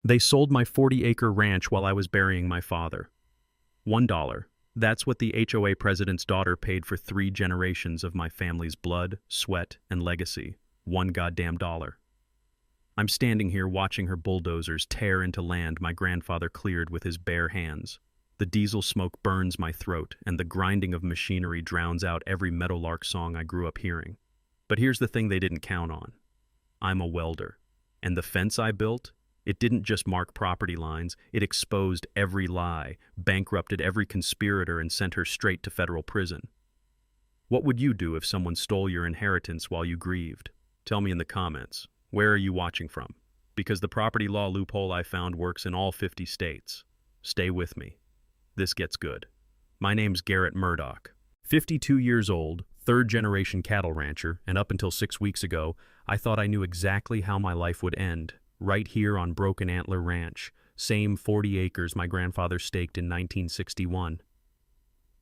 They sold my 40-acre ranch while I was burying my father. $1. That's what the HOA president's daughter paid for 3 generations of my family's blood, sweat, and legacy. $1 goddamn dollar. I'm standing here watching her bulldozers tear into land my grandfather cleared with his bare hands. The diesel smoke burns my throat, and the grinding of machinery drowns out every meadowlark song I grew up hearing. But here's the thing they didn't count on. I'm a welder. And the fence I built? It didn't just mark property lines, it exposed every lie, bankrupted every conspirator, and sent her straight to federal prison. What would you do if someone stole your inheritance while you grieved? Tell me in the comments. Where are you watching from? Because the property law loophole I found works in all 50 states. Stay with me. This gets good. My name's Garrett Murdoch. 52 years old, third-generation cattle rancher, and up until 6 weeks ago, I thought I knew exactly how my life would end. Right here on Broken Antler Ranch, same 40 acres my grandfather staked in 1961.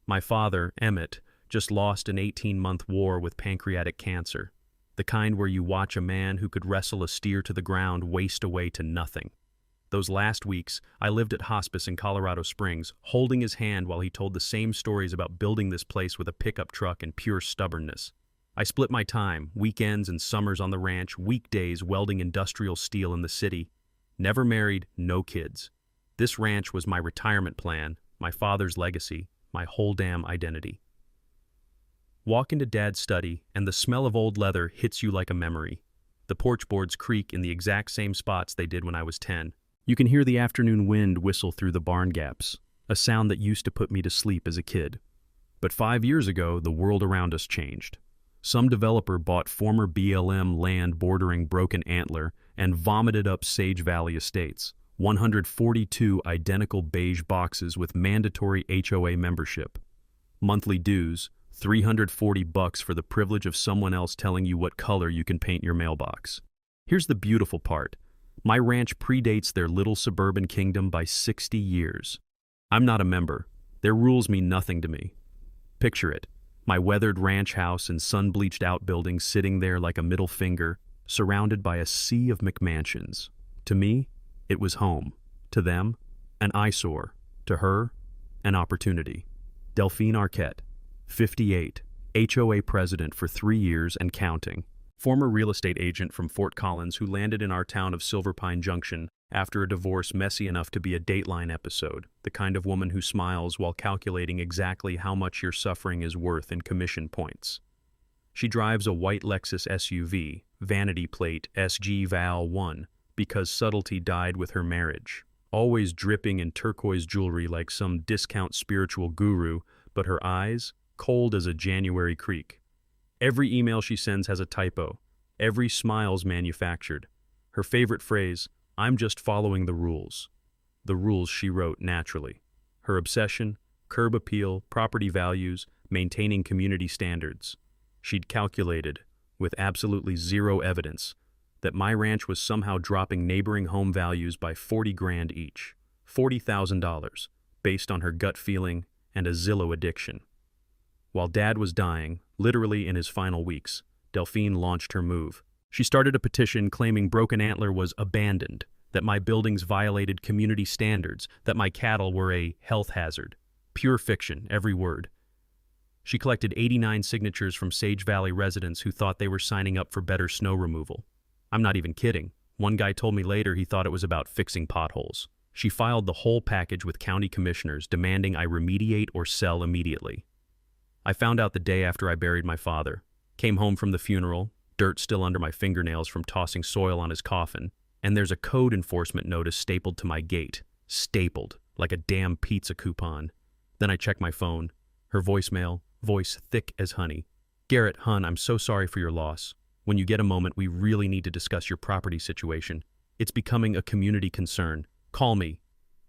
My father, Emmett, just lost an 18-month war with pancreatic cancer, the kind where you watch a man who could wrestle a steer to the ground waste away to nothing. Those last weeks, I lived at hospice in Colorado Springs, holding his hand while he told the same stories about building this place with a pickup truck and pure stubbornness. I split my time, weekends and summers on the ranch, weekdays welding industrial steel in the city. Never married, no kids. This ranch was my retirement plan, my father's legacy, my whole damn identity. Walk into Dad's study, and the smell of old leather hits you like a memory. The porch boards creak in the exact same spots they did when I was 10. You can hear the afternoon wind whistle through the barn gaps, a sound that used to put me to sleep as a kid. But 5 years ago, the world around us changed. Some developer bought former BLM land bordering Broken Antler and vomited up Sage Valley Estates, 142 identical beige boxes with mandatory HOA membership. Monthly dues, $340 for the privilege of someone else telling you what color you can paint your mailbox. Here's the beautiful part. My ranch predates their little suburban kingdom by 60 years. I'm not a member. Their rules mean nothing to me. Picture it. My weathered ranch house and sun-bleached outbuildings sitting there like a middle finger, surrounded by a sea of McMansions. To me, it was home. To them, an eyesore. To her, an opportunity. Delphine Arquette, 58, HOA president for 3 years and counting. Former real estate agent from Fort Collins who landed in our town of Silver Pine Junction after a divorce messy enough to be a Dateline episode, the kind of woman who smiles while calculating exactly how much your suffering is worth in commission points. She drives a white Lexus SUV, vanity plate SG-Val1, because subtlety died with her marriage. Always dripping in turquoise jewelry like some discount spiritual guru, but her eyes, cold as a January creek. Every email she sends has a typo. Every smile's manufactured. Her favorite phrase, "I'm just following the rules." The rules she wrote naturally. Her obsession, curb appeal, property values, maintaining community standards. She'd calculated, with absolutely zero evidence, that my ranch was somehow dropping neighboring home values by 40 grand each. $40,000, based on her gut feeling and a Zillow addiction. While Dad was dying, literally in his final weeks, Delphine launched her move. She started a petition claiming Broken Antler was abandoned, that my buildings violated community standards, that my cattle were a health hazard. Pure fiction, every word. She collected 89 signatures from Sage Valley residents who thought they were signing up for better snow removal. I'm not even kidding. One guy told me later he thought it was about fixing potholes. She filed the whole package with county commissioners demanding I remediate or sell immediately. I found out the day after I buried my father, came home from the funeral, dirt still under my fingernails from tossing soil on his coffin, and there's a code enforcement notice stapled to my gate. Stapled, like a damn pizza coupon. Then I check my phone. Her voicemail, voice thick as honey. "Garrett, hun, I'm so sorry for your loss. When you get a moment, we really need to discuss your property situation. It's becoming a community concern. Call me."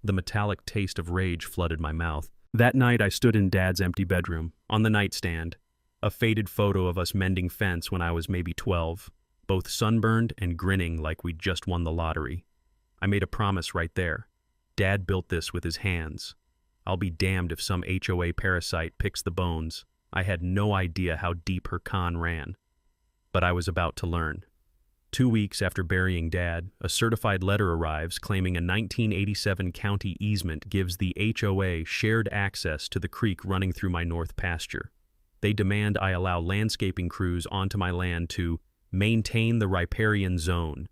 The metallic taste of rage flooded my mouth. That night I stood in Dad's empty bedroom, on the nightstand, a faded photo of us mending fence when I was maybe 12, both sunburned and grinning like we'd just won the lottery. I made a promise right there. Dad built this with his hands. I'll be damned if some HOA parasite picks the bones. I had no idea how deep her con ran. But I was about to learn. 2 weeks after burying Dad, a certified letter arrives claiming a 1987 county easement gives the HOA shared access to the creek running through my north pasture. They demand I allow landscaping crews onto my land to maintain the riparian zone,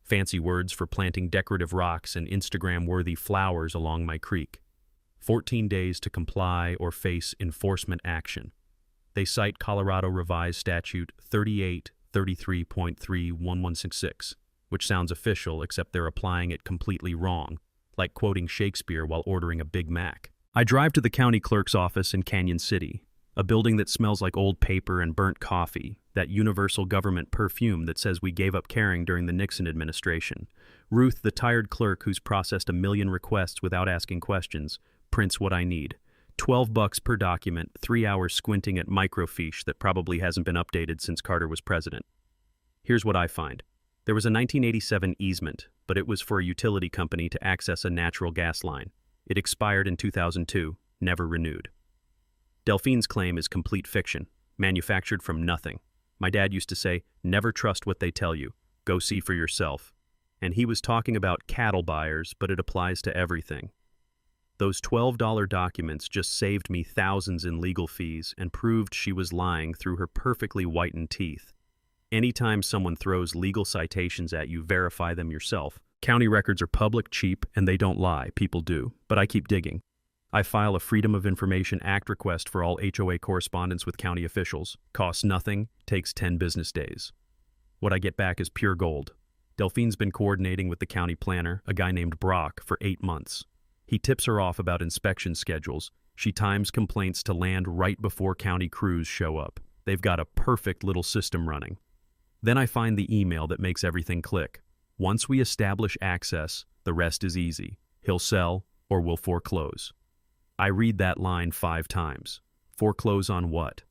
fancy words for planting decorative rocks and Instagram-worthy flowers along my creek. 14 days to comply or face enforcement action. They cite Colorado Revised Statute 3833.31166, which sounds official except they're applying it completely wrong, like quoting Shakespeare while ordering a Big Mac. I drive to the county clerk's office in Canyon City, a building that smells like old paper and burnt coffee, that universal government perfume that says we gave up caring during the Nixon administration. Ruth, the tired clerk who's processed 1 million requests without asking questions, prints what I need. $12 per document, 3 hours squinting at microfiche that probably hasn't been updated since Carter was president. Here's what I find. There was a 1987 easement, but it was for a utility company to access a natural gas line. It expired in 2002, never renewed. Delphine's claim is complete fiction, manufactured from nothing. My dad used to say, never trust what they tell you, go see for yourself. And he was talking about cattle buyers, but it applies to everything. Those $12 documents just saved me thousands in legal fees and proved she was lying through her perfectly whitened teeth. Anytime someone throws legal citations at you, verify them yourself. County records are public, cheap, and they don't lie. People do. But I keep digging. I file a Freedom of Information Act request for all HOA correspondence with county officials. Costs nothing, takes 10 business days. What I get back is pure gold. Delphine's been coordinating with the county planner, a guy named Brock, for 8 months. He tips her off about inspection schedules. She times complaints to land right before county crews show up. They've got a perfect little system running. Then I find the email that makes everything click. Once we establish access, the rest is easy. He'll sell or we'll foreclose. I read that line 5 times. Foreclose on what?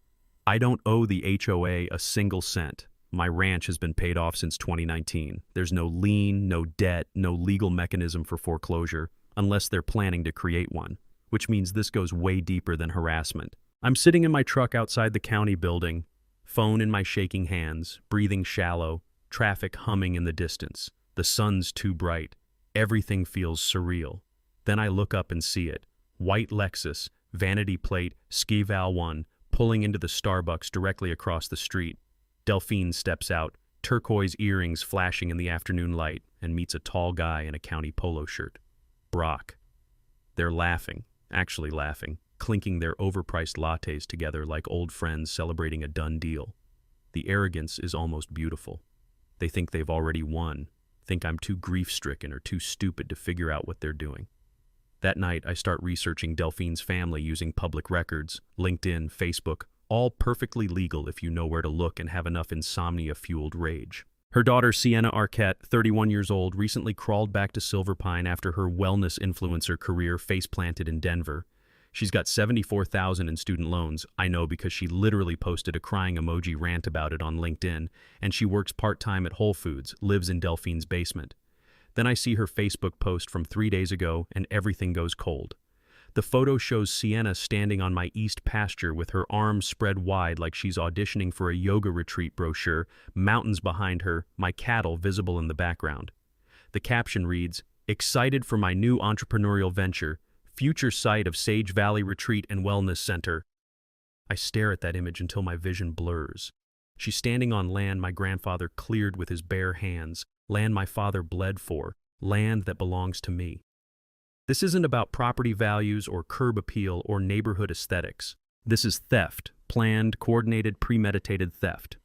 I don't owe the HOA a single cent. My ranch has been paid off since 2019. There's no lien, no debt, no legal mechanism for foreclosure, unless they're planning to create one, which means this goes way deeper than harassment. I'm sitting in my truck outside the county building, phone in my shaking hands, breathing shallow, traffic humming in the distance. The sun's too bright. Everything feels surreal. Then I look up and see it. White Lexus, vanity plate, Ski Val 1, pulling into the Starbucks directly across the street. Delphine steps out, turquoise earrings flashing in the afternoon light, and meets a tall guy in a county polo shirt. Brock. They're laughing, actually laughing, clinking their overpriced lattes together like old friends celebrating a done deal. The arrogance is almost beautiful. They think they've already won, think I'm too grief-stricken or too stupid to figure out what they're doing. That night, I start researching Delphine's family using public records, LinkedIn, Facebook, all perfectly legal if you know where to look and have enough insomnia-fueled rage. Her daughter, Sienna Arquette, 31 years old, recently crawled back to Silver Pine after her wellness influencer career face-planted in Denver. She's got $74,000 in student loans. I know because she literally posted a crying emoji rant about it on LinkedIn, and she works part-time at Whole Foods, lives in Delphine's basement. Then I see her Facebook post from 3 days ago, and everything goes cold. The photo shows Sienna standing on my east pasture with her arms spread wide like she's auditioning for a yoga retreat brochure, mountains behind her, my cattle visible in the background. The caption reads, "Excited for my new entrepreneurial venture, future site of Sage Valley Retreat and Wellness Center." I stare at that image until my vision blurs. She's standing on land my grandfather cleared with his bare hands, land my father bled for, land that belongs to me. This isn't about property values or curb appeal or neighborhood aesthetics. This is theft, planned, coordinated, premeditated theft.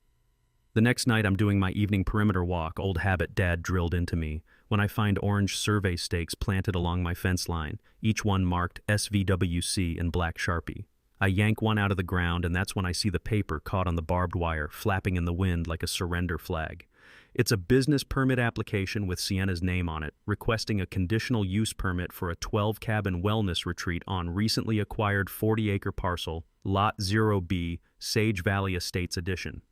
The next night I'm doing my evening perimeter walk, old habit Dad drilled into me, when I find orange survey stakes planted along my fence line, each one marked SVWC in black Sharpie. I yank one out of the ground, and that's when I see the paper caught on the barbed wire, flapping in the wind like a surrender flag. It's a business permit application with Sienna's name on it, requesting a conditional use permit for a 12-cabin wellness retreat on recently acquired 40-acre parcel, Lot 0B, Sage Valley Estates Edition.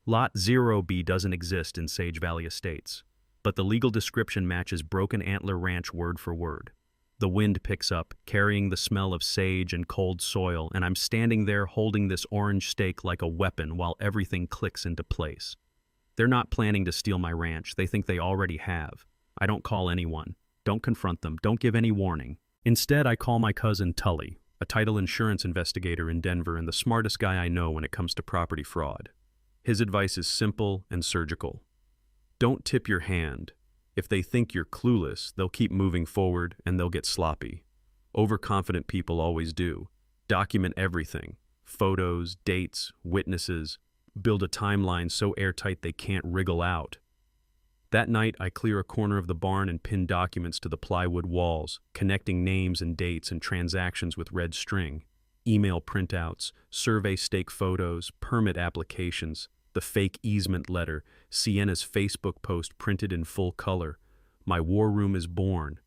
Lot 0B doesn't exist in Sage Valley Estates, but the legal description matches Broken Antler Ranch word for word. The wind picks up, carrying the smell of sage and cold soil, and I'm standing there holding this orange stake like a weapon while everything clicks into place. They're not planning to steal my ranch. They think they already have. I don't call anyone. Don't confront them. Don't give any warning. Instead, I call my cousin Tully, a title insurance investigator in Denver and the smartest guy I know when it comes to property fraud. His advice is simple and surgical. Don't tip your hand. If they think you're clueless, they'll keep moving forward and they'll get sloppy. Overconfident people always do. Document everything. Photos, dates, witnesses. Build a timeline so airtight they can't wriggle out. That night, I clear a corner of the barn and pin documents to the plywood walls, connecting names and dates and transactions with red string. Email printouts, survey stake photos, permit applications, the fake easement letter, Sienna's Facebook post printed in full color. My war room is born.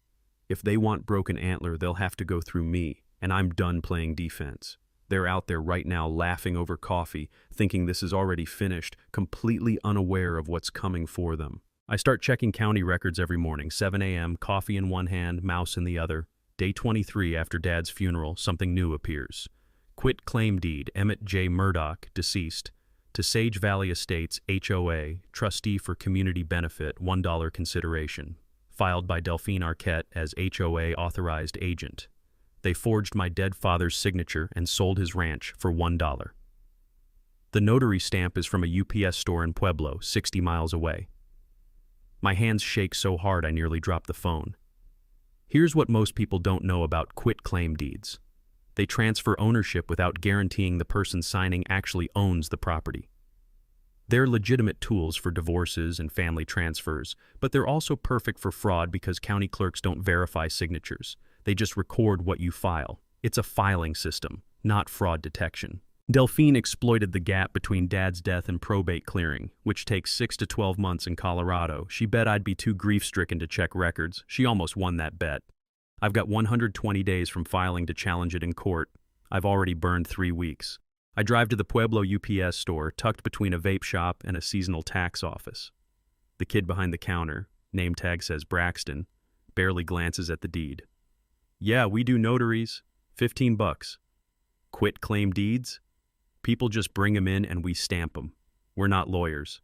If they want Broken Antler, they'll have to go through me, and I'm done playing defense. They're out there right now laughing over coffee, thinking this is already finished, completely unaware of what's coming for them. I start checking county records every morning, 7 a.m., coffee in one hand, mouse in the other. Day 23 after Dad's funeral, something new appears. Quit claim deed, Emmett J. Murdoch, deceased, to Sage Valley Estates, HOA, trustee for community benefit, $1 consideration, filed by Delphine Arquette as HOA authorized agent. They forged my dead father's signature and sold his ranch for $1. The notary stamp is from a UPS store in Pueblo, 60 miles away. My hands shake so hard I nearly drop the phone. Here's what most people don't know about quitclaim deeds. They transfer ownership without guaranteeing the person signing actually owns the property. They're legitimate tools for divorces and family transfers, but they're also perfect for fraud because county clerks don't verify signatures. They just record what you file. It's a filing system, not fraud detection. Delphine exploited the gap between Dad's death and probate clearing, which takes 6 to 12 months in Colorado. She bet I'd be too grief-stricken to check records. She almost won that bet. I've got 120 days from filing to challenge it in court. I've already burned 3 weeks. I drive to the Pueblo UPS store, tucked between a vape shop and a seasonal tax office. The kid behind the counter, name tag says Braxton, barely glances at the deed. Yeah, we do notaries. $15. Quit claim deeds? People just bring them in and we stamp them. We're not lawyers.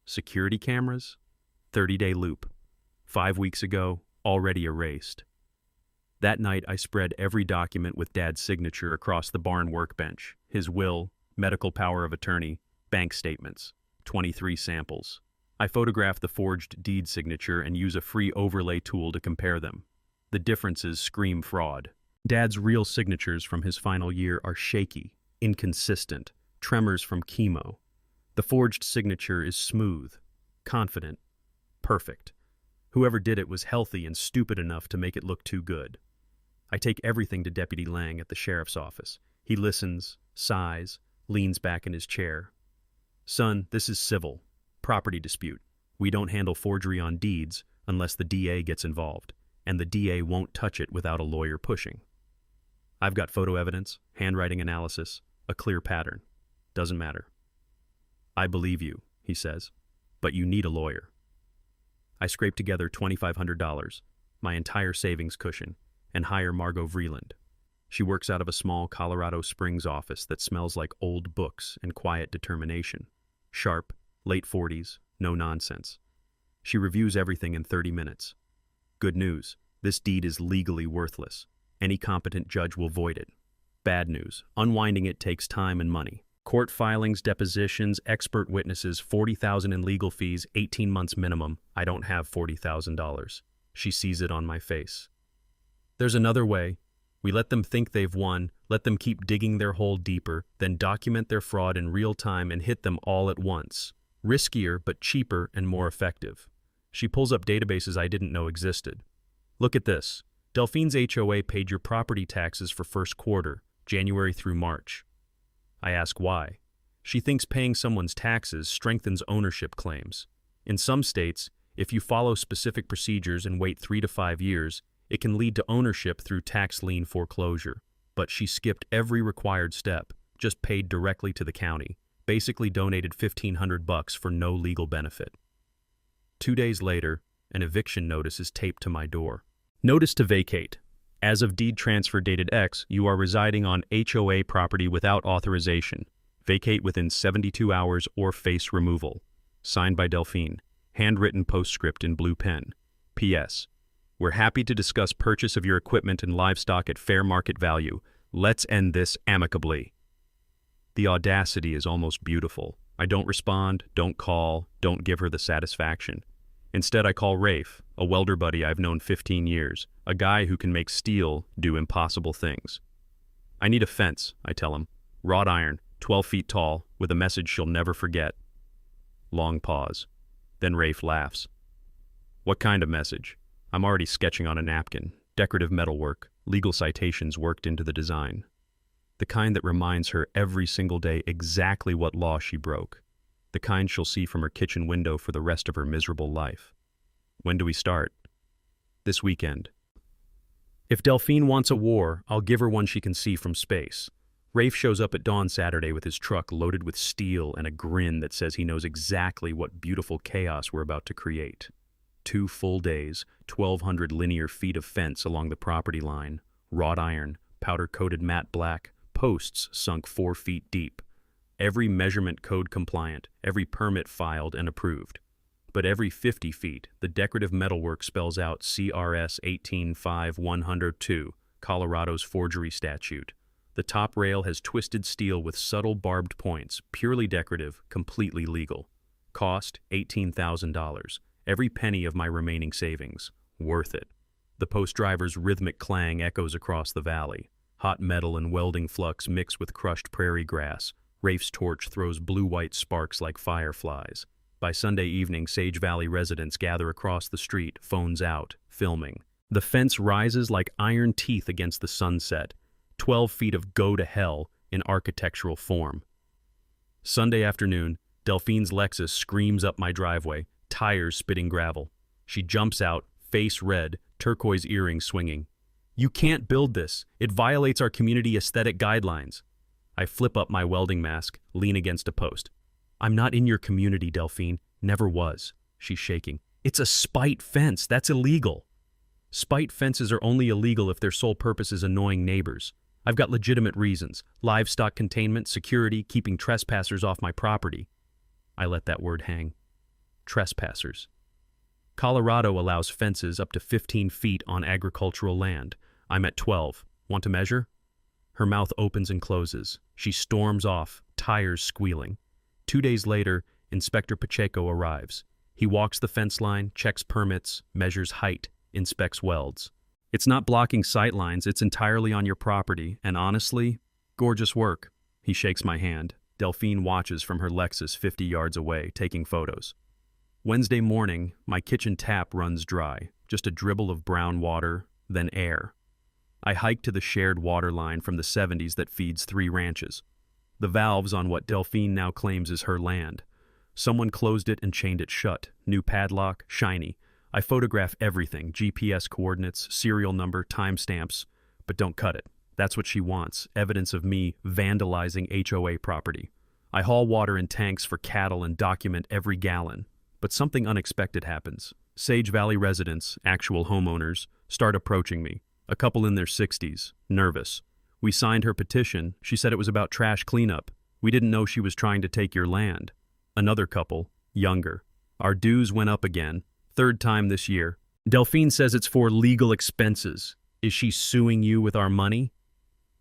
Security cameras? 30-day loop. 5 weeks ago, already erased. That night, I spread every document with Dad's signature across the barn workbench. His will, medical power of attorney, bank statements. 23 samples. I photograph the forged deed signature and use a free overlay tool to compare them. The differences scream fraud. Dad's real signatures from his final year are shaky, inconsistent, tremors from chemo. The forged signature is smooth, confident, perfect. Whoever did it was healthy and stupid enough to make it look too good. I take everything to Deputy Lang at the sheriff's office. He listens, sighs, leans back in his chair. Son, this is civil. Property dispute. We don't handle forgery on deeds unless the DA gets involved, and the DA won't touch it without a lawyer pushing. I've got photo evidence, handwriting analysis, a clear pattern. Doesn't matter. I believe you, he says, but you need a lawyer. I scrape together $2,500, my entire savings cushion, and hire Margot Vreeland. She works out of a small Colorado Springs office that smells like old books and quiet determination. Sharp, late 40s, no nonsense. She reviews everything in 30 minutes. Good news, this deed is legally worthless. Any competent judge will void it. Bad news, unwinding it takes time and money. Court filings, depositions, expert witnesses, $40,000 in legal fees, 18 months minimum. I don't have $40,000. She sees it on my face. There's another way. We let them think they've won, let them keep digging their hole deeper, then document their fraud in real time and hit them all at once. Riskier, but cheaper and more effective. She pulls up databases I didn't know existed. Look at this. Delphine's HOA paid your property taxes for first quarter, January through March. I ask why. She thinks paying someone's taxes strengthens ownership claims. In some states, if you follow specific procedures and wait 3 to 5 years, it can lead to ownership through tax lien foreclosure. But she skipped every required step, just paid directly to the county, basically donated $1,500 for no legal benefit. 2 days later, an eviction notice is taped to my door. Notice to vacate. As of deed transfer dated X, you are residing on HOA property without authorization. Vacate within 72 hours or face removal. Signed by Delphine. Handwritten postscript in blue pen. P.S. We're happy to discuss purchase of your equipment and livestock at fair market value. Let's end this amicably. The audacity is almost beautiful. I don't respond, don't call, don't give her the satisfaction. Instead, I call Rafe, a welder buddy I've known 15 years, a guy who can make steel do impossible things. I need a fence, I tell him. Wrought iron, 12 feet tall, with a message she'll never forget. Long pause. Then Rafe laughs. What kind of message? I'm already sketching on a napkin. Decorative metalwork, legal citations worked into the design. The kind that reminds her every single day exactly what law she broke. The kind she'll see from her kitchen window for the rest of her miserable life. When do we start? This weekend. If Delphine wants a war, I'll give her one she can see from space. Rafe shows up at dawn Saturday with his truck loaded with steel and a grin that says he knows exactly what beautiful chaos we're about to create. 2 full days, 1,200 linear feet of fence along the property line, wrought iron, powder-coated matte black, posts sunk 4 feet deep. Every measurement code compliant, every permit filed and approved. But every 50 feet, the decorative metalwork spells out CRS 185102, Colorado's forgery statute. The top rail has twisted steel with subtle barbed points, purely decorative, completely legal. Cost $18,000. Every penny of my remaining savings. Worth it. The post driver's rhythmic clang echoes across the valley. Hot metal and welding flux mix with crushed prairie grass. Rafe's torch throws blue-white sparks like fireflies. By Sunday evening, Sage Valley residents gather across the street, phones out, filming. The fence rises like iron teeth against the sunset. 12 feet of go to hell in architectural form. Sunday afternoon, Delphine's Lexus screams up my driveway, tires spitting gravel. She jumps out, face red, turquoise earrings swinging. You can't build this. It violates our community aesthetic guidelines. I flip up my welding mask, lean against a post. I'm not in your community, Delphine. Never was. She's shaking. It's a spite fence. That's illegal. Spite fences are only illegal if their sole purpose is annoying neighbors. I've got legitimate reasons. Livestock containment, security, keeping trespassers off my property. I let that word hang. Trespassers. Colorado allows fences up to 15 feet on agricultural land. I'm at 12. Want to measure? Her mouth opens and closes. She storms off, tires squealing. 2 days later, Inspector Pacheco arrives. He walks the fence line, checks permits, measures height, inspects welds. It's not blocking sight lines, it's entirely on your property, and honestly, gorgeous work. He shakes my hand. Delphine watches from her Lexus 50 yards away, taking photos. Wednesday morning, my kitchen tap runs dry, just a dribble of brown water, then air. I hike to the shared water line from the 70s that feeds 3 ranches. The valve's on what Delphine now claims is her land. Someone closed it and chained it shut. New padlock, shiny. I photograph everything, GPS coordinates, serial number, timestamps, but don't cut it. That's what she wants, evidence of me vandalizing HOA property. I haul water in tanks for cattle and document every gallon. But something unexpected happens. Sage Valley residents, actual homeowners, start approaching me. A couple in their 60s, nervous. We signed her petition. She said it was about trash cleanup. We didn't know she was trying to take your land. Another couple, younger. Our dues went up again. 3rd time this year. Delphine says it's for legal expenses. Is she suing you with our money?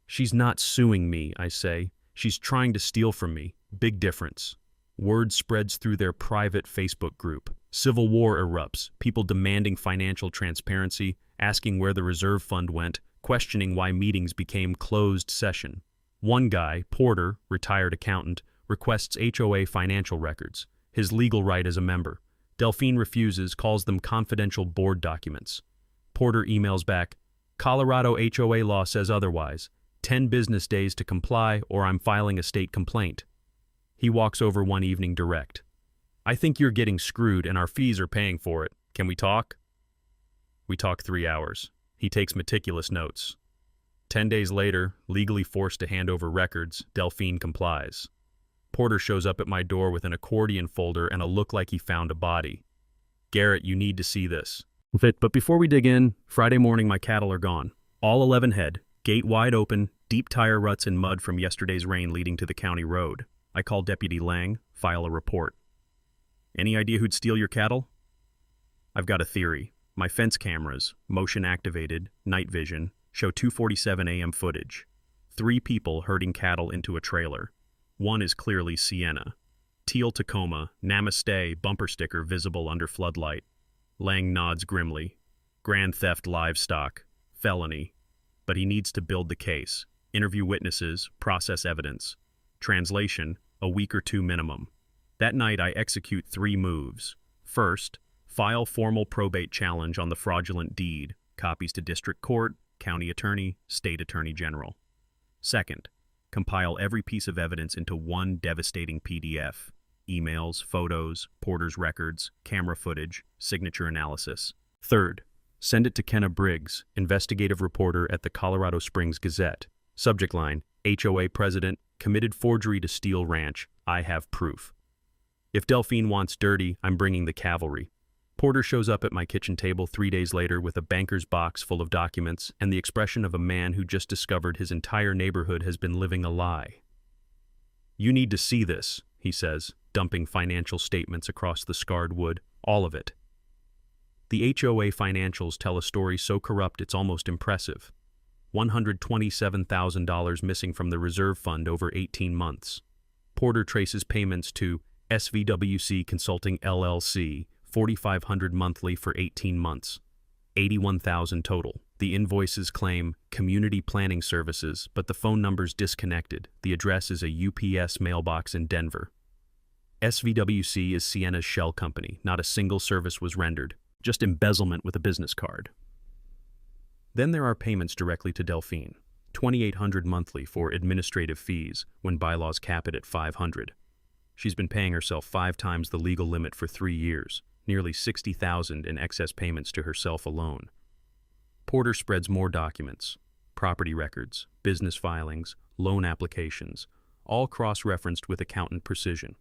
She's not suing me, I say. She's trying to steal from me. Big difference. Word spreads through their private Facebook group. Civil war erupts, people demanding financial transparency, asking where the reserve fund went, questioning why meetings became closed session. One guy, Porter, retired accountant, requests HOA financial records, his legal right as a member. Delphine refuses, calls them confidential board documents. Porter emails back, Colorado HOA law says otherwise. 10 business days to comply or I'm filing a state complaint. He walks over one evening direct. I think you're getting screwed and our fees are paying for it. Can we talk? We talk 3 hours. He takes meticulous notes. 10 days later, legally forced to hand over records, Delphine complies. Porter shows up at my door with an accordion folder and a look like he found a body. Garrett, you need to see this. But before we dig in, Friday morning my cattle are gone. All 11 head, gate wide open, deep tire ruts in mud from yesterday's rain leading to the county road. I call Deputy Lang, file a report. Any idea who'd steal your cattle? I've got a theory. My fence cameras, motion-activated, night vision, show 2:47 a.m. footage. 3 people herding cattle into a trailer. One is clearly Sienna. Teal Tacoma, Namaste bumper sticker visible under floodlight. Lang nods grimly. Grand theft livestock. Felony. But he needs to build the case. Interview witnesses, process evidence. Translation, a week or 2 minimum. That night I execute 3 moves. First, file formal probate challenge on the fraudulent deed, copies to district court, county attorney, state attorney general. Second, compile every piece of evidence into one devastating PDF. Emails, photos, Porter's records, camera footage, signature analysis. Third, send it to Kenna Briggs, investigative reporter at the Colorado Springs Gazette. Subject line, HOA president, committed forgery to steal ranch. I have proof. If Delphine wants dirty, I'm bringing the cavalry. Porter shows up at my kitchen table 3 days later with a banker's box full of documents and the expression of a man who just discovered his entire neighborhood has been living a lie. You need to see this, he says, dumping financial statements across the scarred wood, all of it. The HOA financials tell a story so corrupt it's almost impressive. $127,000 missing from the reserve fund over 18 months. Porter traces payments to SVWC Consulting LLC, $4,500 monthly for 18 months. $81,000 total. The invoices claim community planning services, but the phone number's disconnected. The address is a UPS mailbox in Denver. SVWC is Sienna's shell company. Not a single service was rendered. Just embezzlement with a business card. Then there are payments directly to Delphine. $2,800 monthly for administrative fees when bylaws cap it at $500. She's been paying herself 5 times the legal limit for 3 years, nearly $60,000 in excess payments to herself alone. Porter spreads more documents, property records, business filings, loan applications, all cross-referenced with accountant precision.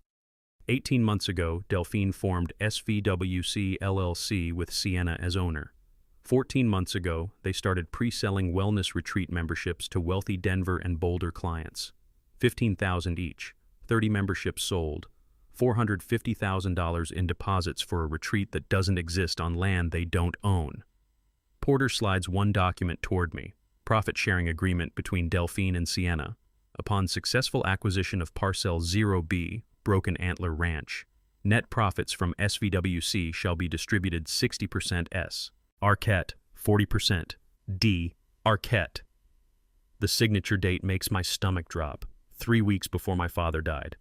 18 months ago, Delphine formed SVWC LLC with Sienna as owner. 14 months ago, they started pre-selling wellness retreat memberships to wealthy Denver and Boulder clients. $15,000 each, 30 memberships sold, $450,000 in deposits for a retreat that doesn't exist on land they don't own. Porter slides one document toward me, profit-sharing agreement between Delphine and Sienna. Upon successful acquisition of Parcel 0B, Broken Antler Ranch, net profits from SVWC shall be distributed 60% S. Arquette, 40%. D. Arquette. The signature date makes my stomach drop. 3 weeks before my father died.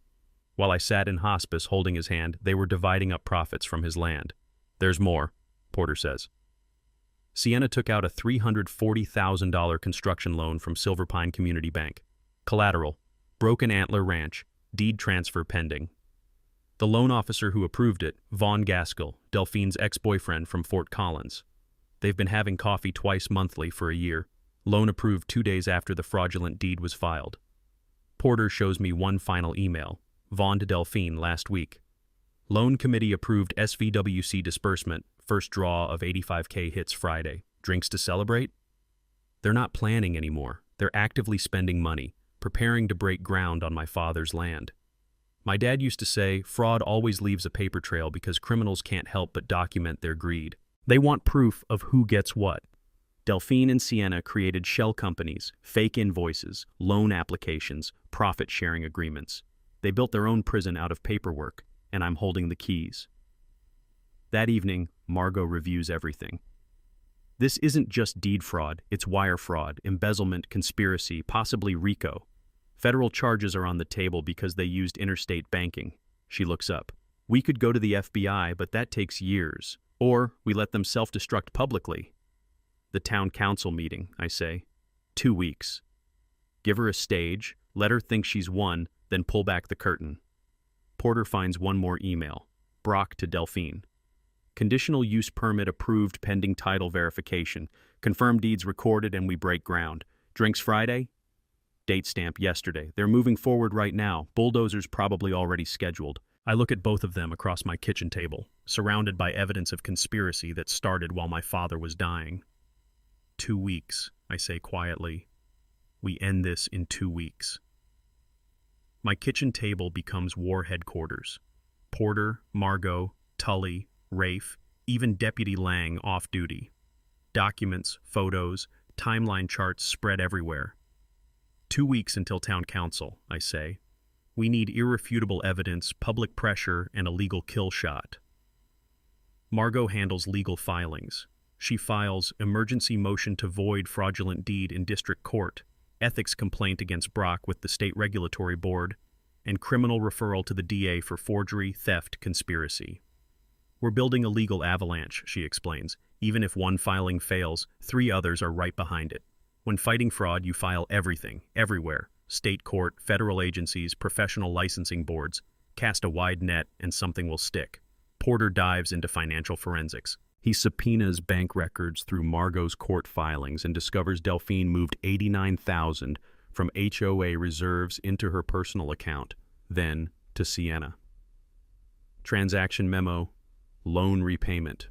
While I sat in hospice holding his hand, they were dividing up profits from his land. There's more, Porter says. Sienna took out a $340,000 construction loan from Silver Pine Community Bank. Collateral, Broken Antler Ranch, deed transfer pending. The loan officer who approved it, Vaughn Gaskell, Delphine's ex-boyfriend from Fort Collins. They've been having coffee twice monthly for a year. Loan approved 2 days after the fraudulent deed was filed. Porter shows me one final email. Vaughn to Delphine last week. Loan committee approved SVWC disbursement. First draw of $85K hits Friday. Drinks to celebrate? They're not planning anymore. They're actively spending money, preparing to break ground on my father's land. My dad used to say, fraud always leaves a paper trail because criminals can't help but document their greed. They want proof of who gets what. Delphine and Sienna created shell companies, fake invoices, loan applications, profit-sharing agreements. They built their own prison out of paperwork, and I'm holding the keys. That evening, Margot reviews everything. This isn't just deed fraud, it's wire fraud, embezzlement, conspiracy, possibly RICO. Federal charges are on the table because they used interstate banking. She looks up. We could go to the FBI, but that takes years. Or we let them self-destruct publicly. The town council meeting, I say. 2 weeks. Give her a stage, let her think she's won, then pull back the curtain. Porter finds one more email. Brock to Delphine. Conditional use permit approved pending title verification. Confirmed deeds recorded and we break ground. Drinks Friday? Date stamp yesterday. They're moving forward right now. Bulldozers probably already scheduled. I look at both of them across my kitchen table, surrounded by evidence of conspiracy that started while my father was dying. 2 weeks, I say quietly. We end this in 2 weeks. My kitchen table becomes war headquarters. Porter, Margot, Tully, Rafe, even Deputy Lang off duty. Documents, photos, timeline charts spread everywhere. 2 weeks until town council, I say. We need irrefutable evidence, public pressure, and a legal kill shot. Margot handles legal filings. She files emergency motion to void fraudulent deed in district court, ethics complaint against Brock with the state regulatory board, and criminal referral to the DA for forgery, theft, conspiracy. We're building a legal avalanche, she explains. Even if one filing fails, 3 others are right behind it. When fighting fraud, you file everything, everywhere. State court, federal agencies, professional licensing boards. Cast a wide net and something will stick. Porter dives into financial forensics. He subpoenas bank records through Margot's court filings and discovers Delphine moved $89,000 from HOA reserves into her personal account, then to Sienna. Transaction memo, loan repayment.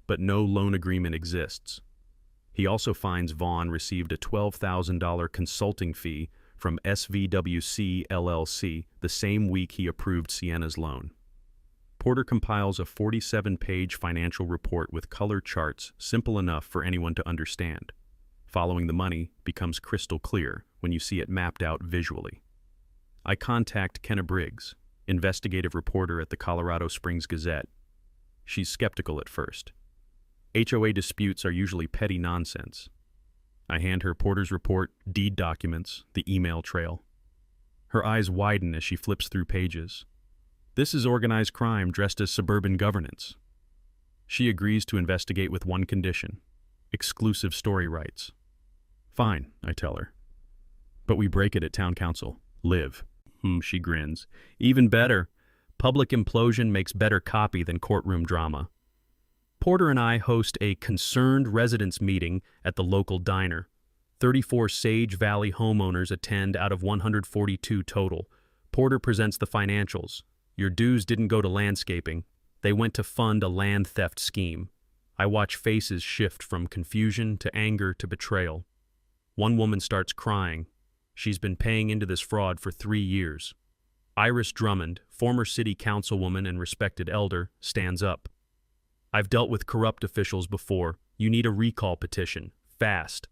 But no loan agreement exists. He also finds Vaughn received a $12,000 consulting fee from SVWC LLC the same week he approved Sienna's loan. Porter compiles a 47-page financial report with color charts simple enough for anyone to understand. Following the money becomes crystal clear when you see it mapped out visually. I contact Kenna Briggs, investigative reporter at the Colorado Springs Gazette. She's skeptical at first. HOA disputes are usually petty nonsense. I hand her Porter's report, deed documents, the email trail. Her eyes widen as she flips through pages. This is organized crime dressed as suburban governance. She agrees to investigate with one condition: exclusive story rights. Fine, I tell her. But we break it at town council. Live. She grins. Even better. Public implosion makes better copy than courtroom drama. Porter and I host a concerned residents meeting at the local diner. 34 Sage Valley homeowners attend out of 142 total. Porter presents the financials. Your dues didn't go to landscaping. They went to fund a land theft scheme. I watch faces shift from confusion to anger to betrayal. One woman starts crying. She's been paying into this fraud for 3 years. Iris Drummond, former city councilwoman and respected elder, stands up. I've dealt with corrupt officials before. You need a recall petition. Fast.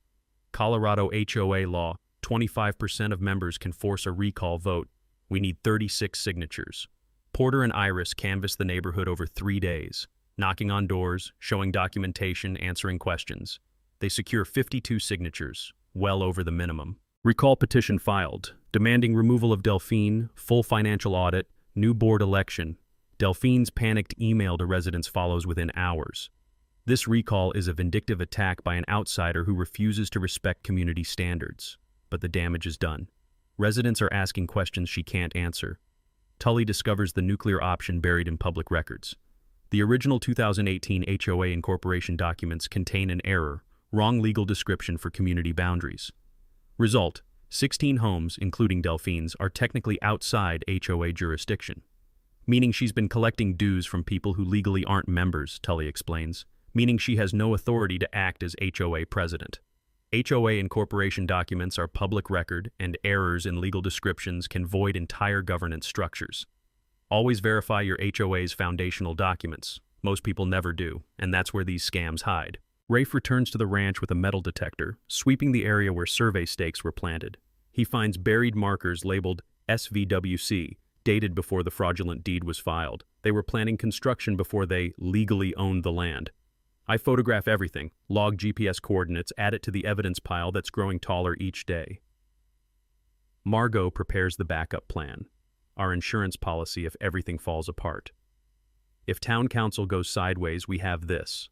Colorado HOA law, 25% of members can force a recall vote. We need 36 signatures. Porter and Iris canvass the neighborhood over 3 days, knocking on doors, showing documentation, answering questions. They secure 52 signatures, well over the minimum. Recall petition filed, demanding removal of Delphine, full financial audit, new board election. Delphine's panicked email to residents follows within hours. This recall is a vindictive attack by an outsider who refuses to respect community standards. But the damage is done. Residents are asking questions she can't answer. Tully discovers the nuclear option buried in public records. The original 2018 HOA incorporation documents contain an error, wrong legal description for community boundaries. Result: 16 homes, including Delphine's, are technically outside HOA jurisdiction. Meaning she's been collecting dues from people who legally aren't members, Tully explains. Meaning she has no authority to act as HOA president. HOA incorporation documents are public record, and errors in legal descriptions can void entire governance structures. Always verify your HOA's foundational documents. Most people never do, and that's where these scams hide. Rafe returns to the ranch with a metal detector, sweeping the area where survey stakes were planted. He finds buried markers labeled SVWC, dated before the fraudulent deed was filed. They were planning construction before they legally owned the land. I photograph everything, log GPS coordinates, add it to the evidence pile that's growing taller each day. Margot prepares the backup plan, our insurance policy if everything falls apart. If town council goes sideways, we have this.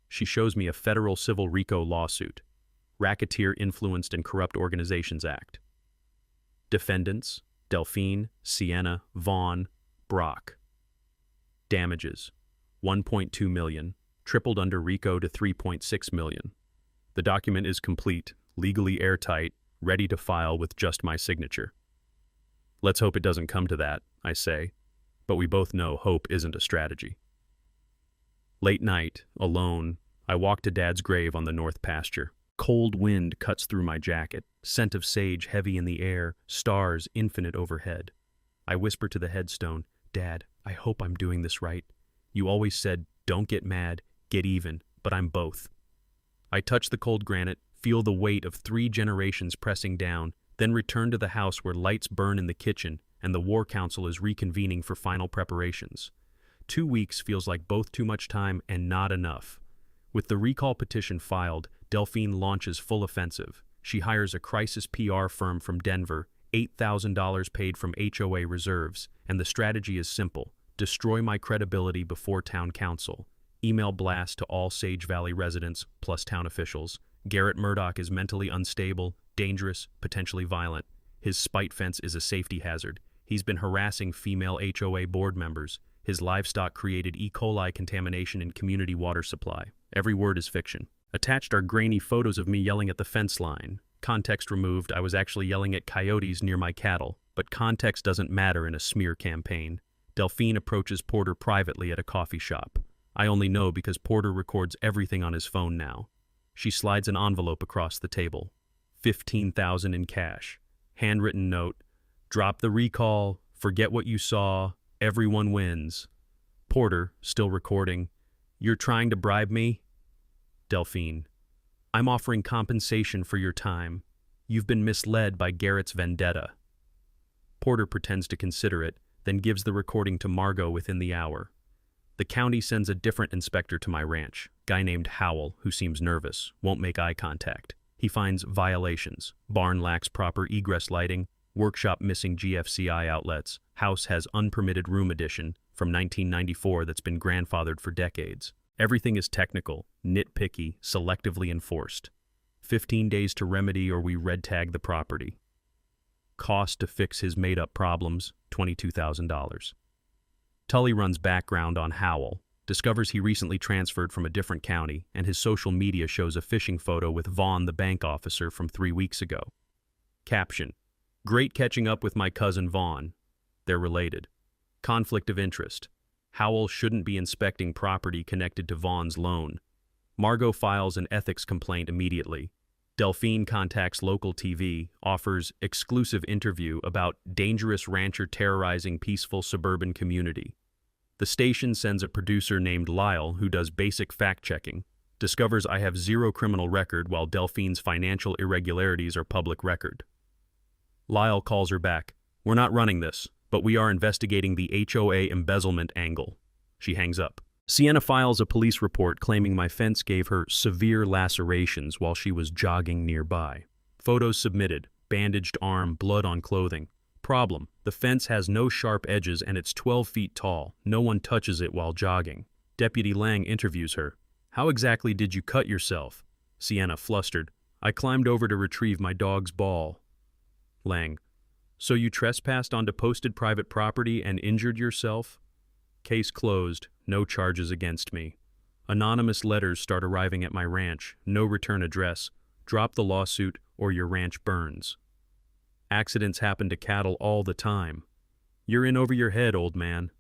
She shows me a federal civil RICO lawsuit, Racketeer Influenced and Corrupt Organizations Act. Defendants: Delphine, Sienna, Vaughn, Brock. Damages: $1.2 million. Tripled under RICO to $3.6 million. The document is complete, legally airtight, ready to file with just my signature. Let's hope it doesn't come to that, I say, but we both know hope isn't a strategy. Late night, alone, I walk to Dad's grave on the north pasture. Cold wind cuts through my jacket, scent of sage heavy in the air, stars infinite overhead. I whisper to the headstone, Dad, I hope I'm doing this right. You always said, don't get mad, get even, but I'm both. I touch the cold granite, feel the weight of 3 generations pressing down, then return to the house where lights burn in the kitchen and the War Council is reconvening for final preparations. 2 weeks feels like both too much time and not enough. With the recall petition filed, Delphine launches full offensive. She hires a crisis PR firm from Denver, $8,000 paid from HOA reserves, and the strategy is simple: destroy my credibility before town council. Email blast to all Sage Valley residents, plus town officials. Garrett Murdoch is mentally unstable, dangerous, potentially violent. His spite fence is a safety hazard. He's been harassing female HOA board members. His livestock created E. coli contamination in community water supply. Every word is fiction. Attached are grainy photos of me yelling at the fence line. Context removed, I was actually yelling at coyotes near my cattle, but context doesn't matter in a smear campaign. Delphine approaches Porter privately at a coffee shop. I only know because Porter records everything on his phone now. She slides an envelope across the table. $15,000 in cash. Handwritten note: drop the recall, forget what you saw, everyone wins. Porter, still recording: you're trying to bribe me? Delphine: I'm offering compensation for your time. You've been misled by Garrett's vendetta. Porter pretends to consider it, then gives the recording to Margot within the hour. The county sends a different inspector to my ranch, guy named Howell, who seems nervous, won't make eye contact. He finds violations: barn lacks proper egress lighting, workshop missing GFCI outlets, house has unpermitted room addition from 1994 that's been grandfathered for decades. Everything is technical, nitpicky, selectively enforced. 15 days to remedy or we red tag the property. Cost to fix his made-up problems, $22,000. Tully runs background on Howell, discovers he recently transferred from a different county, and his social media shows a phishing photo with Vaughn, the bank officer, from 3 weeks ago. Caption: great catching up with my cousin Vaughn. They're related. Conflict of interest. Howell shouldn't be inspecting property connected to Vaughn's loan. Margot files an ethics complaint immediately. Delphine contacts local TV, offers exclusive interview about dangerous rancher terrorizing peaceful suburban community. The station sends a producer named Lyle who does basic fact-checking, discovers I have 0 criminal record while Delphine's financial irregularities are public record. Lyle calls her back. We're not running this, but we are investigating the HOA embezzlement angle. She hangs up. Sienna files a police report claiming my fence gave her severe lacerations while she was jogging nearby. Photos submitted: bandaged arm, blood on clothing. Problem: the fence has no sharp edges and it's 12 feet tall. No one touches it while jogging. Deputy Lang interviews her. How exactly did you cut yourself? Sienna, flustered. I climbed over to retrieve my dog's ball. Lang: so you trespassed onto posted private property and injured yourself? Case closed. No charges against me. Anonymous letters start arriving at my ranch. No return address. Drop the lawsuit or your ranch burns. Accidents happen to cattle all the time. You're in over your head, old man.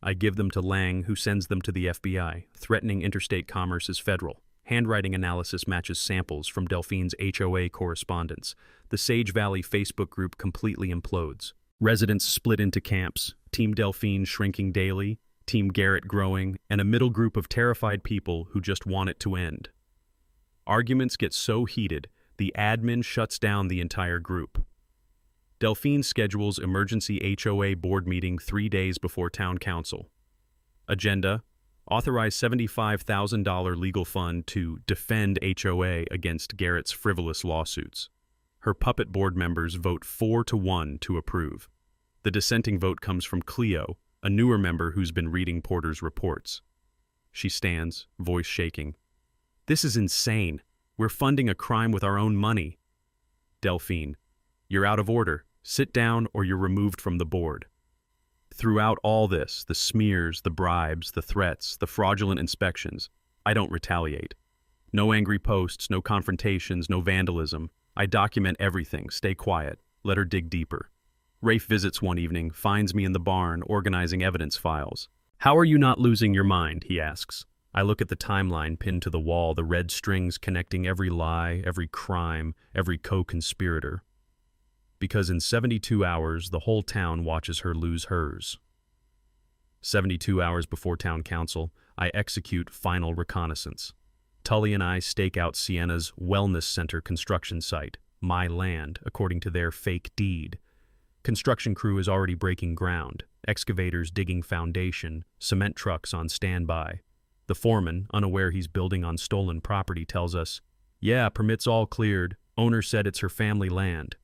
I give them to Lang, who sends them to the FBI, threatening interstate commerce as federal. Handwriting analysis matches samples from Delphine's HOA correspondence. The Sage Valley Facebook group completely implodes. Residents split into camps, Team Delphine shrinking daily, Team Garrett growing, and a middle group of terrified people who just want it to end. Arguments get so heated, the admin shuts down the entire group. Delphine schedules emergency HOA board meeting 3 days before town council. Agenda: authorize $75,000 legal fund to defend HOA against Garrett's frivolous lawsuits. Her puppet board members vote 4-1 to approve. The dissenting vote comes from Cleo, a newer member who's been reading Porter's reports. She stands, voice shaking. This is insane. We're funding a crime with our own money. Delphine: you're out of order. Sit down or you're removed from the board. Throughout all this, the smears, the bribes, the threats, the fraudulent inspections, I don't retaliate. No angry posts, no confrontations, no vandalism. I document everything, stay quiet, let her dig deeper. Rafe visits one evening, finds me in the barn, organizing evidence files. How are you not losing your mind, he asks. I look at the timeline pinned to the wall, the red strings connecting every lie, every crime, every co-conspirator. Because in 72 hours, the whole town watches her lose hers. 72 hours before town council, I execute final reconnaissance. Tully and I stake out Sienna's wellness center construction site, my land, according to their fake deed. Construction crew is already breaking ground, excavators digging foundation, cement trucks on standby. The foreman, unaware he's building on stolen property, tells us, "Yeah, permits all cleared. Owner said it's her family land."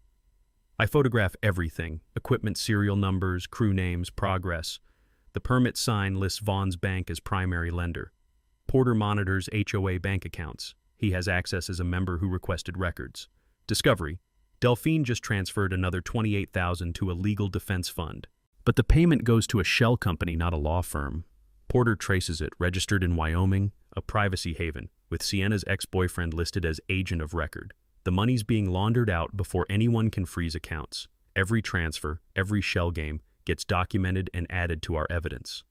I photograph everything, equipment serial numbers, crew names, progress. The permit sign lists Vaughn's Bank as primary lender. Porter monitors HOA bank accounts. He has access as a member who requested records. Discovery: Delphine just transferred another $28,000 to a legal defense fund. But the payment goes to a shell company, not a law firm. Porter traces it, registered in Wyoming, a privacy haven, with Sienna's ex-boyfriend listed as agent of record. The money's being laundered out before anyone can freeze accounts. Every transfer, every shell game, gets documented and added to our evidence.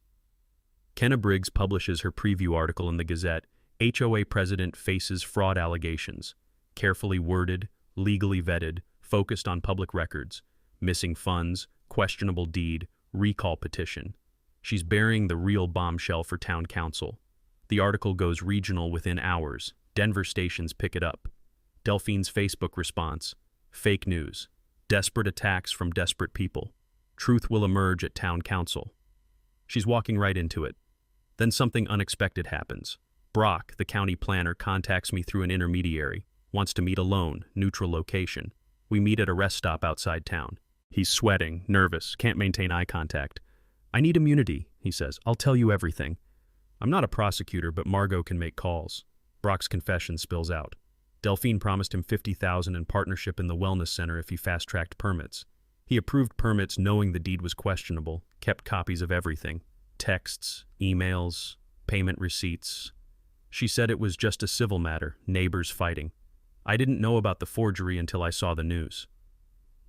Kenna Briggs publishes her preview article in the Gazette. HOA president faces fraud allegations. Carefully worded, legally vetted, focused on public records, missing funds, questionable deed, recall petition. She's burying the real bombshell for town council. The article goes regional within hours. Denver stations pick it up. Delphine's Facebook response: fake news. Desperate attacks from desperate people. Truth will emerge at town council. She's walking right into it. Then something unexpected happens. Brock, the county planner, contacts me through an intermediary. Wants to meet alone, neutral location. We meet at a rest stop outside town. He's sweating, nervous, can't maintain eye contact. "I need immunity," he says. "I'll tell you everything." I'm not a prosecutor, but Margot can make calls. Brock's confession spills out. Delphine promised him $50,000 in partnership in the wellness center if he fast-tracked permits. He approved permits knowing the deed was questionable, kept copies of everything. Texts, emails, payment receipts. She said it was just a civil matter, neighbors fighting. I didn't know about the forgery until I saw the news.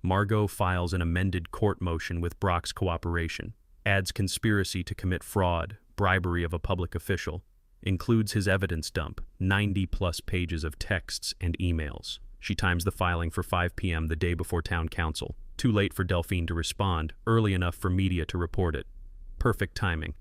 Margot files an amended court motion with Brock's cooperation, adds conspiracy to commit fraud, bribery of a public official, includes his evidence dump, 90-plus pages of texts and emails. She times the filing for 5 p.m. the day before town council. Too late for Delphine to respond, early enough for media to report it. Perfect timing.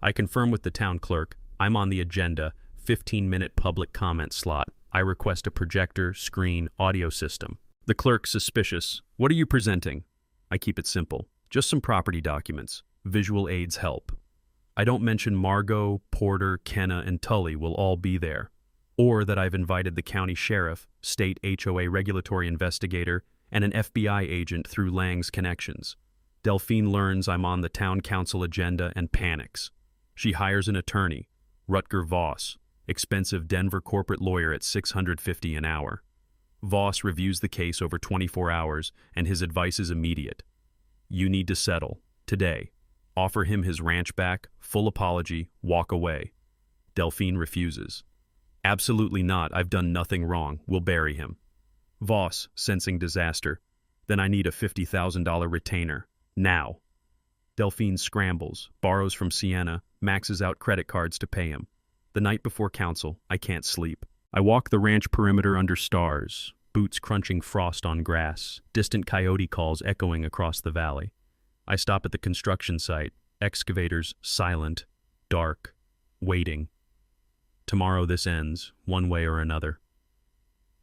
I confirm with the town clerk. I'm on the agenda, 15-minute public comment slot. I request a projector, screen, audio system. The clerk, suspicious. "What are you presenting?" I keep it simple. Just some property documents. Visual aids help. I don't mention Margot, Porter, Kenna, and Tully will all be there. Or that I've invited the county sheriff, state HOA regulatory investigator, and an FBI agent through Lang's connections. Delphine learns I'm on the town council agenda and panics. She hires an attorney, Rutger Voss, expensive Denver corporate lawyer at $650 an hour. Voss reviews the case over 24 hours, and his advice is immediate. You need to settle, today. Offer him his ranch back, full apology, walk away. Delphine refuses. Absolutely not, I've done nothing wrong, we'll bury him. Voss, sensing disaster. Then I need a $50,000 retainer, now. Delphine scrambles, borrows from Sienna, maxes out credit cards to pay him. The night before council, I can't sleep. I walk the ranch perimeter under stars, boots crunching frost on grass, distant coyote calls echoing across the valley. I stop at the construction site, excavators silent, dark, waiting. Tomorrow this ends, one way or another.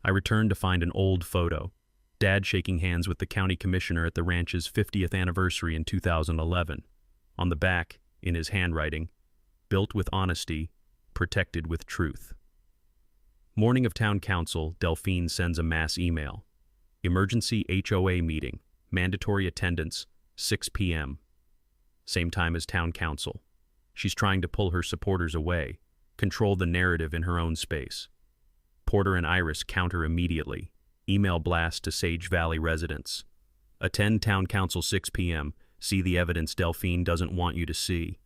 I return to find an old photo. Dad shaking hands with the county commissioner at the ranch's 50th anniversary in 2011. On the back, in his handwriting, built with honesty, protected with truth. Morning of town council, Delphine sends a mass email. Emergency HOA meeting, mandatory attendance, 6 p.m. Same time as town council. She's trying to pull her supporters away, control the narrative in her own space. Porter and Iris counter immediately. Email blast to Sage Valley residents. Attend town council 6 p.m. See the evidence Delphine doesn't want you to see.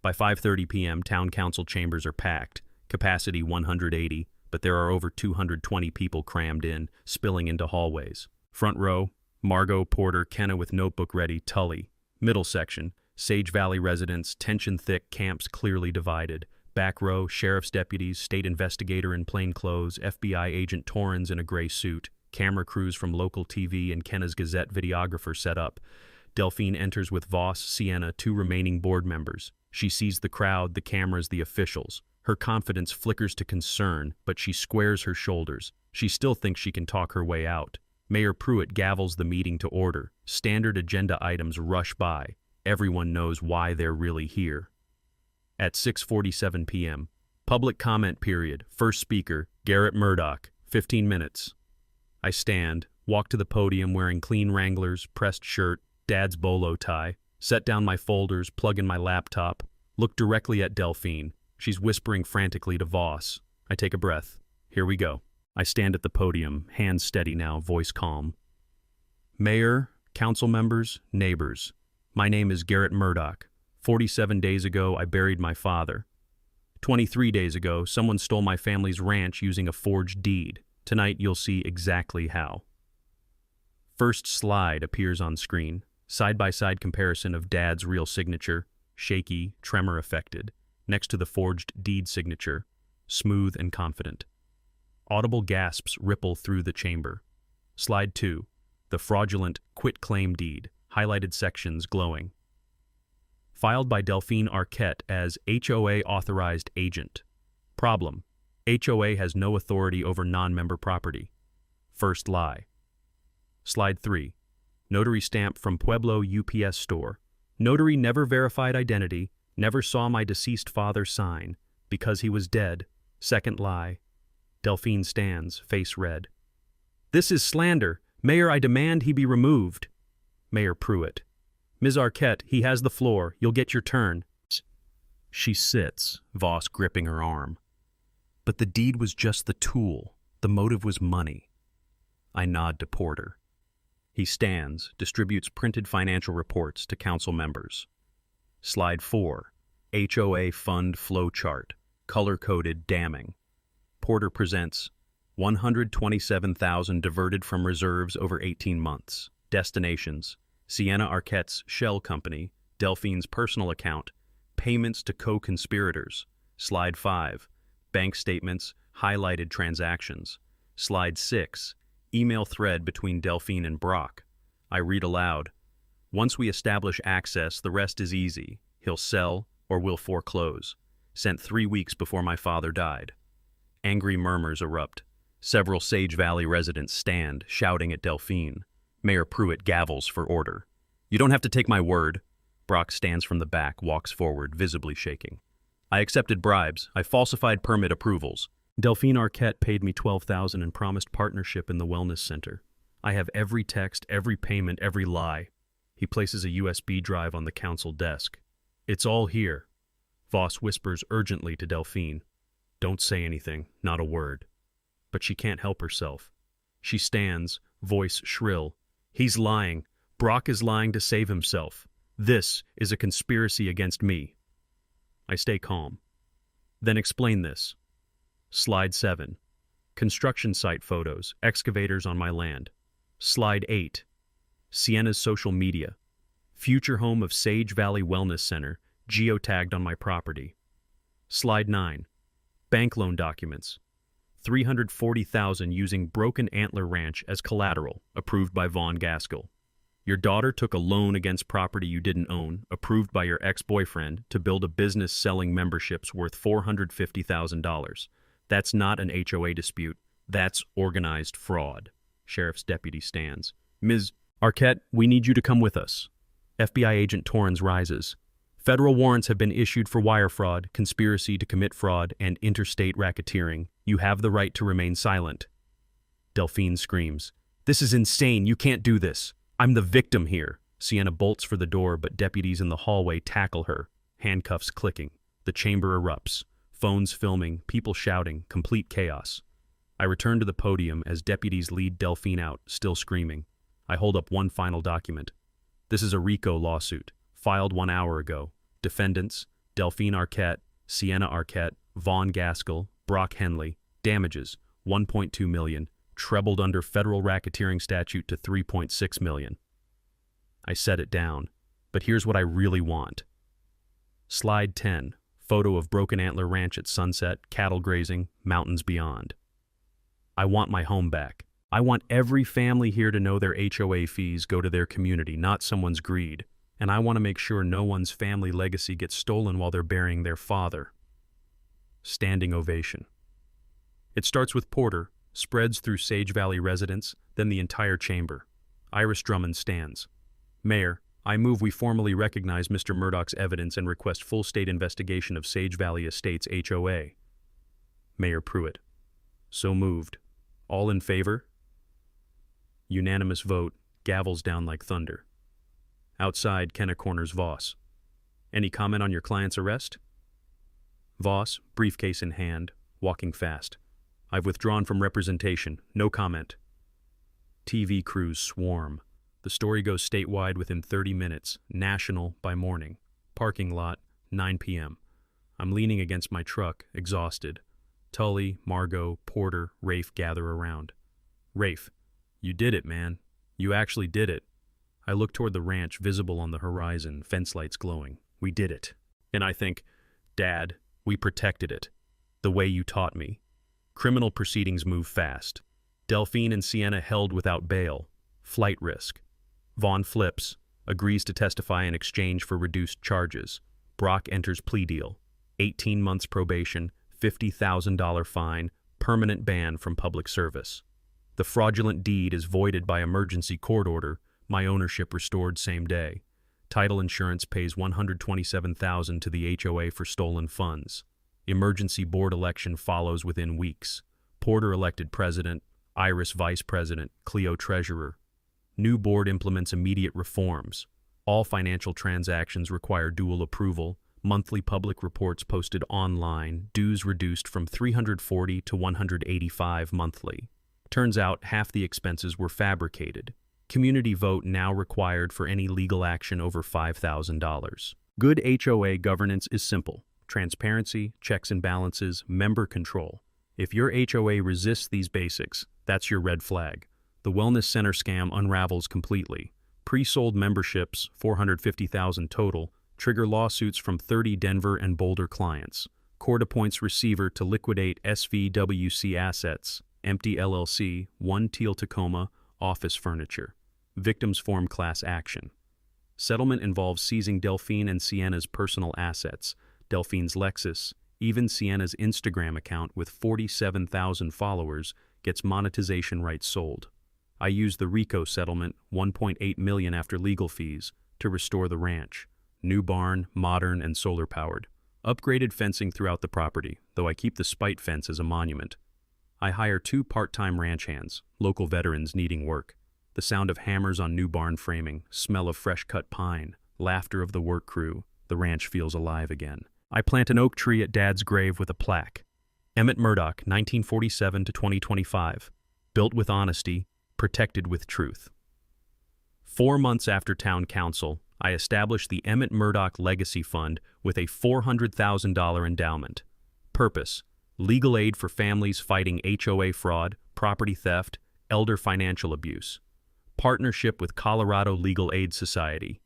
By 5:30 p.m., town council chambers are packed, capacity 180, but there are over 220 people crammed in, spilling into hallways. Front row, Margot, Porter, Kenna with notebook ready, Tully. Middle section, Sage Valley residents, tension thick, camps clearly divided. Back row, sheriff's deputies, state investigator in plain clothes, FBI agent Torrens in a gray suit, camera crews from local TV and Kenna's Gazette videographer set up. Delphine enters with Voss, Sienna, 2 remaining board members. She sees the crowd, the cameras, the officials. Her confidence flickers to concern, but she squares her shoulders. She still thinks she can talk her way out. Mayor Pruitt gavels the meeting to order. Standard agenda items rush by. Everyone knows why they're really here. At 6:47 p.m., public comment period. First speaker, Garrett Murdoch, 15 minutes. I stand, walk to the podium wearing clean Wranglers, pressed shirt, dad's bolo tie, set down my folders, plug in my laptop, look directly at Delphine. She's whispering frantically to Voss. I take a breath. Here we go. I stand at the podium, hands steady now, voice calm. Mayor, council members, neighbors. My name is Garrett Murdoch. 47 days ago, I buried my father. 23 days ago, someone stole my family's ranch using a forged deed. Tonight, you'll see exactly how. First slide appears on screen. Side-by-side comparison of Dad's real signature, shaky, tremor-affected, next to the forged deed signature, smooth and confident. Audible gasps ripple through the chamber. Slide 2, the fraudulent quit-claim deed, highlighted sections glowing. Filed by Delphine Arquette as HOA authorized agent. Problem: HOA has no authority over non-member property. First lie. Slide 3. Notary stamp from Pueblo UPS store. Notary never verified identity, never saw my deceased father sign, because he was dead. Second lie. Delphine stands, face red. This is slander. Mayor, I demand he be removed. Mayor Pruitt. Ms. Arquette, he has the floor. You'll get your turn. She sits, Voss gripping her arm. But the deed was just the tool. The motive was money. I nod to Porter. He stands, distributes printed financial reports to council members. Slide 4. HOA fund flow chart, color-coded damning. Porter presents $127,000 diverted from reserves over 18 months. Destinations: Sienna Arquette's shell company, Delphine's personal account, payments to co-conspirators. Slide 5. Bank statements, highlighted transactions. Slide 6. Email thread between Delphine and Brock. I read aloud. Once we establish access, the rest is easy. He'll sell or we'll foreclose. Sent 3 weeks before my father died. Angry murmurs erupt. Several Sage Valley residents stand, shouting at Delphine. Mayor Pruitt gavels for order. You don't have to take my word. Brock stands from the back, walks forward, visibly shaking. I accepted bribes. I falsified permit approvals. Delphine Arquette paid me $12,000 and promised partnership in the wellness center. I have every text, every payment, every lie. He places a USB drive on the council desk. It's all here. Voss whispers urgently to Delphine. Don't say anything, not a word. But she can't help herself. She stands, voice shrill. He's lying. Brock is lying to save himself. This is a conspiracy against me. I stay calm. Then explain this. Slide 7. Construction site photos, excavators on my land. Slide 8. Sienna's social media. Future home of Sage Valley Wellness Center, geotagged on my property. Slide 9. Bank loan documents. $340,000 using Broken Antler Ranch as collateral, approved by Vaughn Gaskell. Your daughter took a loan against property you didn't own, approved by your ex-boyfriend, to build a business selling memberships worth $450,000. That's not an HOA dispute. That's organized fraud. Sheriff's deputy stands. Ms. Arquette, we need you to come with us. FBI agent Torrens rises. Federal warrants have been issued for wire fraud, conspiracy to commit fraud, and interstate racketeering. You have the right to remain silent. Delphine screams. This is insane. You can't do this. I'm the victim here. Sienna bolts for the door, but deputies in the hallway tackle her, handcuffs clicking. The chamber erupts. Phones filming, people shouting, complete chaos. I return to the podium as deputies lead Delphine out, still screaming. I hold up one final document. This is a RICO lawsuit, filed 1 hour ago. Defendants: Delphine Arquette, Sienna Arquette, Vaughn Gaskell, Brock Henley. Damages: $1.2 million, trebled under federal racketeering statute to $3.6 million. I set it down, but here's what I really want. Slide 10. Photo of Broken Antler Ranch at sunset, cattle grazing, mountains beyond. I want my home back. I want every family here to know their HOA fees go to their community, not someone's greed. And I want to make sure no one's family legacy gets stolen while they're burying their father. Standing ovation. It starts with Porter, spreads through Sage Valley residents, then the entire chamber. Iris Drummond stands. Mayor, I move we formally recognize Mr. Murdoch's evidence and request full state investigation of Sage Valley Estates HOA. Mayor Pruitt. So moved. All in favor? Unanimous vote, gavels down like thunder. Outside, Kenna corners Voss. Any comment on your client's arrest? Voss, briefcase in hand, walking fast. I've withdrawn from representation. No comment. TV crews swarm. The story goes statewide within 30 minutes, national by morning. Parking lot, 9 p.m. I'm leaning against my truck, exhausted. Tully, Margot, Porter, Rafe gather around. Rafe, you did it, man. You actually did it. I look toward the ranch, visible on the horizon, fence lights glowing. We did it. And I think, Dad, we protected it. The way you taught me. Criminal proceedings move fast. Delphine and Sienna held without bail. Flight risk. Vaughn flips, agrees to testify in exchange for reduced charges. Brock enters plea deal. 18 months probation, $50,000 fine, permanent ban from public service. The fraudulent deed is voided by emergency court order, my ownership restored same day. Title insurance pays $127,000 to the HOA for stolen funds. Emergency board election follows within weeks. Porter elected president, Iris vice president, Cleo treasurer. New board implements immediate reforms. All financial transactions require dual approval. Monthly public reports posted online. Dues reduced from $340 to $185 monthly. Turns out half the expenses were fabricated. Community vote now required for any legal action over $5,000. Good HOA governance is simple. Transparency, checks and balances, member control. If your HOA resists these basics, that's your red flag. The Wellness Center scam unravels completely. Pre-sold memberships, $450,000 total, trigger lawsuits from 30 Denver and Boulder clients. Court appoints receiver to liquidate SVWC assets. Empty LLC, 1 Teal Tacoma, office furniture. Victims form class action. Settlement involves seizing Delphine and Sienna's personal assets, Delphine's Lexus, even Sienna's Instagram account with 47,000 followers gets monetization rights sold. I used the RICO settlement, $1.8 million after legal fees, to restore the ranch. New barn, modern and solar-powered. Upgraded fencing throughout the property, though I keep the spite fence as a monument. I hire 2 part-time ranch hands, local veterans needing work. The sound of hammers on new barn framing, smell of fresh-cut pine, laughter of the work crew. The ranch feels alive again. I plant an oak tree at Dad's grave with a plaque. Emmett Murdoch, 1947 to 2025. Built with honesty, protected with truth. 4 months after town council, I established the Emmett Murdoch Legacy Fund with a $400,000 endowment. Purpose: legal aid for families fighting HOA fraud, property theft, elder financial abuse. Partnership with Colorado Legal Aid Society.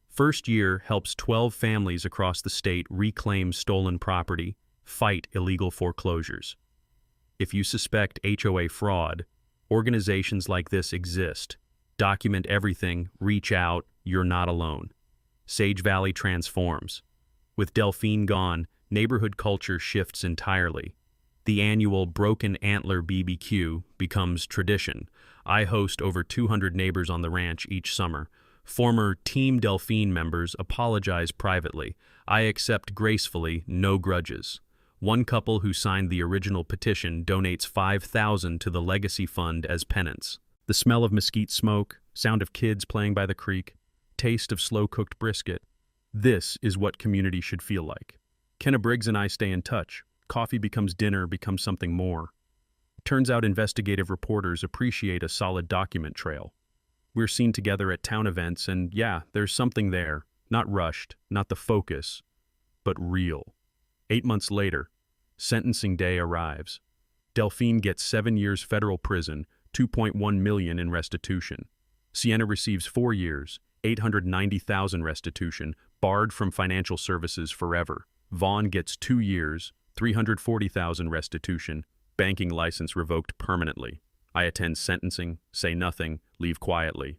First year helps 12 families across the state reclaim stolen property, fight illegal foreclosures. If you suspect HOA fraud, organizations like this exist. Document everything, reach out, you're not alone. Sage Valley transforms. With Delphine gone, neighborhood culture shifts entirely. The annual Broken Antler BBQ becomes tradition. I host over 200 neighbors on the ranch each summer. Former Team Delphine members apologize privately. I accept gracefully, no grudges. One couple who signed the original petition donates $5,000 to the Legacy Fund as penance. The smell of mesquite smoke, sound of kids playing by the creek, taste of slow-cooked brisket. This is what community should feel like. Kenna Briggs and I stay in touch. Coffee becomes dinner, becomes something more. Turns out investigative reporters appreciate a solid document trail. We're seen together at town events, and yeah, there's something there. Not rushed, not the focus, but real. 8 months later, sentencing day arrives. Delphine gets 7 years federal prison, $2.1 million in restitution. Sienna receives 4 years, $890,000 restitution, barred from financial services forever. Vaughn gets 2 years, $340,000 restitution, banking license revoked permanently. I attend sentencing, say nothing, leave quietly.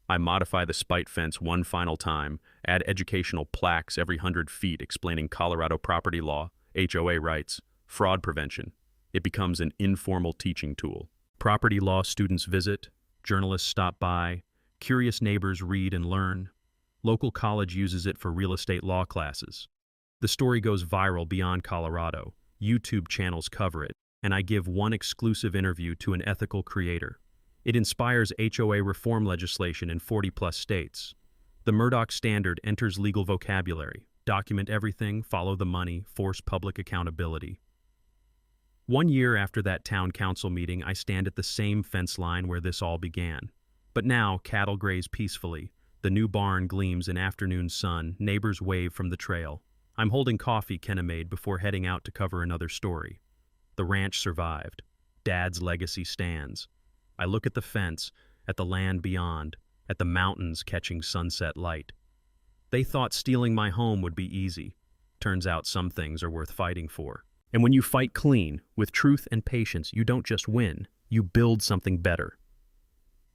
I modify the spite fence one final time, add educational plaques every 100 feet explaining Colorado property law, HOA rights, fraud prevention. It becomes an informal teaching tool. Property law students visit, journalists stop by, curious neighbors read and learn. Local college uses it for real estate law classes. The story goes viral beyond Colorado. YouTube channels cover it, and I give one exclusive interview to an ethical creator. It inspires HOA reform legislation in 40-plus states. The Murdoch Standard enters legal vocabulary. Document everything, follow the money, force public accountability. 1 year after that town council meeting, I stand at the same fence line where this all began. But now, cattle graze peacefully. The new barn gleams in afternoon sun, neighbors wave from the trail. I'm holding coffee Kenna made before heading out to cover another story. The ranch survived. Dad's legacy stands. I look at the fence, at the land beyond, at the mountains catching sunset light. They thought stealing my home would be easy. Turns out some things are worth fighting for. And when you fight clean, with truth and patience, you don't just win, you build something better.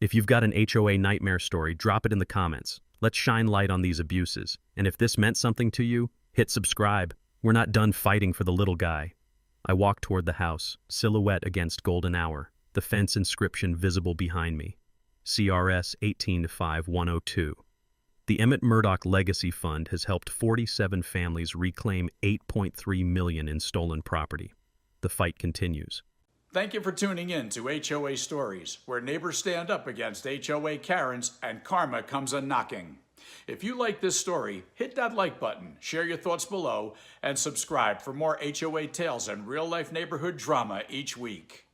If you've got an HOA nightmare story, drop it in the comments. Let's shine light on these abuses. And if this meant something to you, hit subscribe. We're not done fighting for the little guy. I walk toward the house, silhouette against golden hour, the fence inscription visible behind me. CRS 18-5102. The Emmett Murdoch Legacy Fund has helped 47 families reclaim $8.3 million in stolen property. The fight continues. Thank you for tuning in to HOA Stories, where neighbors stand up against HOA Karens and karma comes a-knocking. If you like this story, hit that like button, share your thoughts below, and subscribe for more HOA tales and real-life neighborhood drama each week.